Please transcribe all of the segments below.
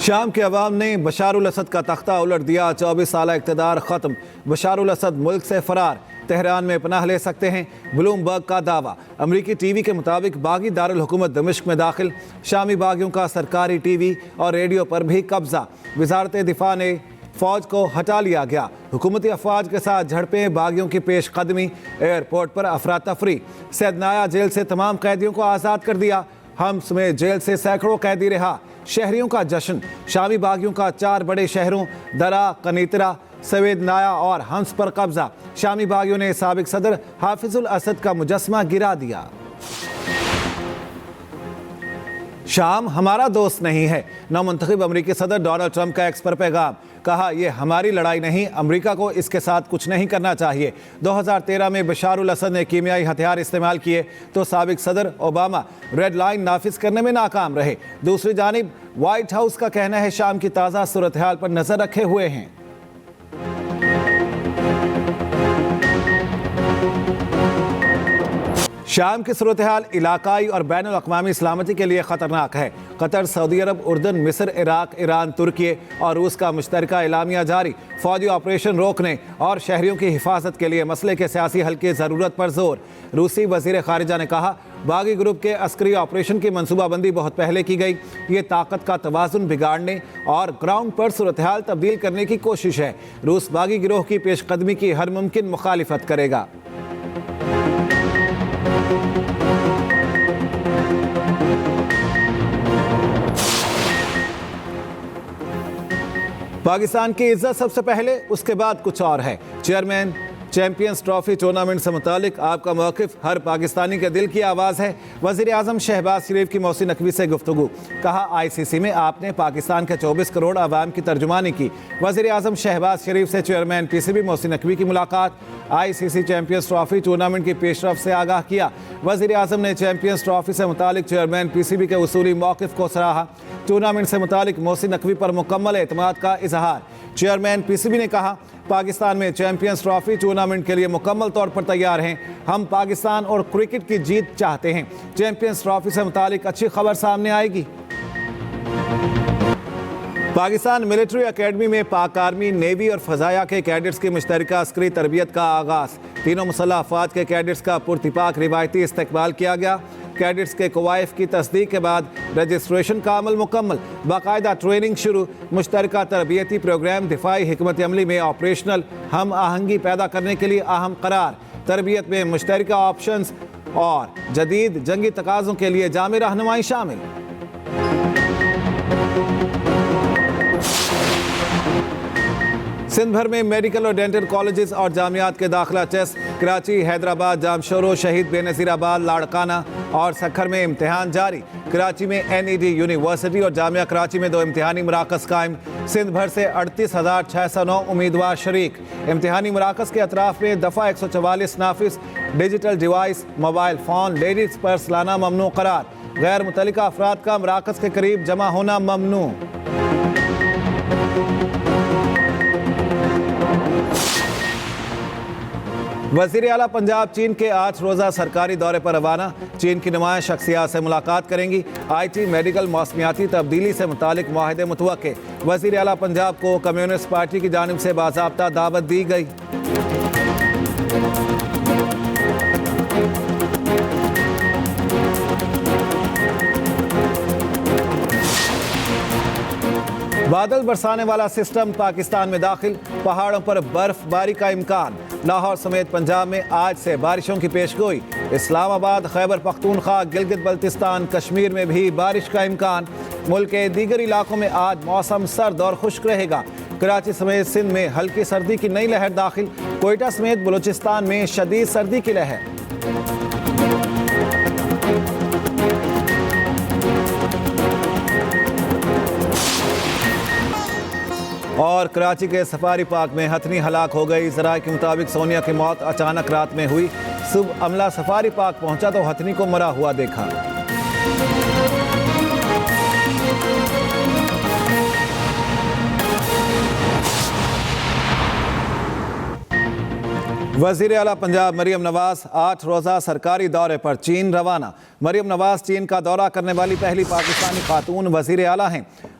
شام کے عوام نے بشار الاسد کا تختہ الٹ دیا، 24 سالہ اقتدار ختم، بشار الاسد ملک سے فرار، تہران میں پناہ لے سکتے ہیں، بلوم برگ کا دعویٰ۔ امریکی ٹی وی کے مطابق باغی دارالحکومت دمشق میں داخل، شامی باغیوں کا سرکاری ٹی وی اور ریڈیو پر بھی قبضہ، وزارت دفاع نے فوج کو ہٹا لیا گیا، حکومتی افواج کے ساتھ جھڑپیں، باغیوں کی پیش قدمی، ایئرپورٹ پر افراتفری، سیدنایا جیل سے تمام قیدیوں کو آزاد کر دیا، حمص میں جیل سے سینکڑوں قیدی رہا، شہریوں کا جشن، شامی باغیوں کا 4 بڑے شہروں درا، قنیطرہ، سویدنایا اور حمص پر قبضہ، شامی باغیوں نے سابق صدر حافظ الاسد کا مجسمہ گرا دیا۔ شام ہمارا دوست نہیں ہے، نومنتخب امریکی صدر ڈونلڈ ٹرمپ کا ایکس پر پیغام، کہا یہ ہماری لڑائی نہیں، امریکہ کو اس کے ساتھ کچھ نہیں کرنا چاہیے۔ 2013 میں بشار الاسد نے کیمیائی ہتھیار استعمال کیے تو سابق صدر اوباما ریڈ لائن نافذ کرنے میں ناکام رہے۔ دوسری جانب وائٹ ہاؤس کا کہنا ہے شام کی تازہ صورتحال پر نظر رکھے ہوئے ہیں۔ شام کی صورتحال علاقائی اور بین الاقوامی سلامتی کے لیے خطرناک ہے۔ قطر، سعودی عرب، اردن، مصر، عراق، ایران، ترکی اور روس کا مشترکہ اعلامیہ جاری، فوجی آپریشن روکنے اور شہریوں کی حفاظت کے لیے مسئلے کے سیاسی حل کی ضرورت پر زور۔ روسی وزیر خارجہ نے کہا باغی گروپ کے عسکری آپریشن کی منصوبہ بندی بہت پہلے کی گئی، یہ طاقت کا توازن بگاڑنے اور گراؤنڈ پر صورتحال تبدیل کرنے کی کوشش ہے۔ روس باغی گروہ کی پیش قدمی کی ہر ممکن مخالفت کرے گا۔ پاکستان کی عزت سب سے پہلے، اس کے بعد کچھ اور ہے۔ چیئرمین چیمپئنز ٹرافی ٹورنامنٹ سے متعلق آپ کا موقف ہر پاکستانی کے دل کی آواز ہے۔ وزیر اعظم شہباز شریف کی محسن نقوی سے گفتگو، کہا آئی سی سی میں آپ نے پاکستان کے 24 کروڑ عوام کی ترجمانی کی۔ وزیر اعظم شہباز شریف سے chairman P C B Mohsin Naqvi کی ملاقات، آئی سی سی چیمپئنز ٹرافی ٹورنامنٹ کی پیش رفت سے آگاہ کیا۔ وزیر اعظم نے چیمپئنز ٹرافی سے متعلق چیئرمین پی سی بی کے اصولی موقف کو سراہا۔ ٹورنامنٹ سے متعلق محسن نقوی پر مکمل اعتماد کا اظہار۔ چیئرمین پی سی بی نے کہا پاکستان میں چیمپئنز ٹرافی ٹورنامنٹ کے لیے مکمل طور پر تیار ہیں، ہم پاکستان اور کرکٹ کی جیت چاہتے ہیں۔ چیمپئنز ٹرافی سے متعلق اچھی خبر سامنے آئے گی۔ پاکستان ملٹری اکیڈمی میں پاک آرمی، نیوی اور فضائیہ کے کیڈٹس کی مشترکہ عسکری تربیت کا آغاز، تینوں مسلح افواج کے کیڈٹس کا پراتفاق روایتی استقبال کیا گیا۔ کیڈٹس کے کوائف کی تصدیق کے بعد رجسٹریشن کا عمل مکمل، باقاعدہ ٹریننگ شروع، مشترکہ تربیتی پروگرام دفاعی حکمت عملی میں آپریشنل ہم آہنگی پیدا کرنے کے لیے اہم قرار، تربیت میں مشترکہ آپشنز اور جدید جنگی تقاضوں کے لیے جامع رہنمائی شامل۔ سندھ بھر میں میڈیکل اور ڈینٹل کالجز اور جامعات کے داخلہ ٹیسٹ، کراچی، حیدرآباد، جامشورو، شہید بے نظیر آباد، لاڑکانہ اور سکھر میں امتحان جاری۔ کراچی میں این ای ڈی یونیورسٹی اور جامعہ کراچی میں 2 امتحانی مراکز قائم، سندھ بھر سے 38,609 امیدوار شریک۔ امتحانی مراکز کے اطراف میں دفعہ 144 نافذ، digital device, mobile phone, ladies purse لانا ممنوع قرار، غیر متعلقہ افراد کا مراکز کے قریب جمع ہونا ممنوع۔ وزیر اعلیٰ پنجاب چین کے 8 روزہ سرکاری دورے پر روانہ، چین کی نمایاں شخصیات سے ملاقات کریں گی۔ آئی ٹی، میڈیکل، موسمیاتی تبدیلی سے متعلق معاہدے متوقع، وزیر اعلیٰ پنجاب کو کمیونسٹ پارٹی کی جانب سے باضابطہ دعوت دی گئی۔ بادل برسانے والا سسٹم پاکستان میں داخل، پہاڑوں پر برف باری کا امکان، لاہور سمیت پنجاب میں آج سے بارشوں کی پیشگوئی، اسلام آباد، خیبر پختونخوا، گلگت بلتستان، کشمیر میں بھی بارش کا امکان، ملک کے دیگر علاقوں میں آج موسم سرد اور خشک رہے گا، کراچی سمیت سندھ میں ہلکی سردی کی نئی لہر داخل، کوئٹہ سمیت بلوچستان میں شدید سردی کی لہر۔ اور کراچی کے سفاری پارک میں ہتھنی ہلاک ہو گئی، ذرائع کے مطابق سونیا کی موت اچانک رات میں ہوئی، صبح عملہ سفاری پارک پہنچا تو ہتھنی کو مرا ہوا دیکھا۔ وزیر اعلیٰ پنجاب مریم نواز 8 روزہ سرکاری دورے پر چین روانہ۔ مریم نواز چین کا دورہ کرنے والی پہلی پاکستانی خاتون وزیر اعلیٰ ہیں۔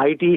IT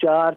4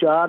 4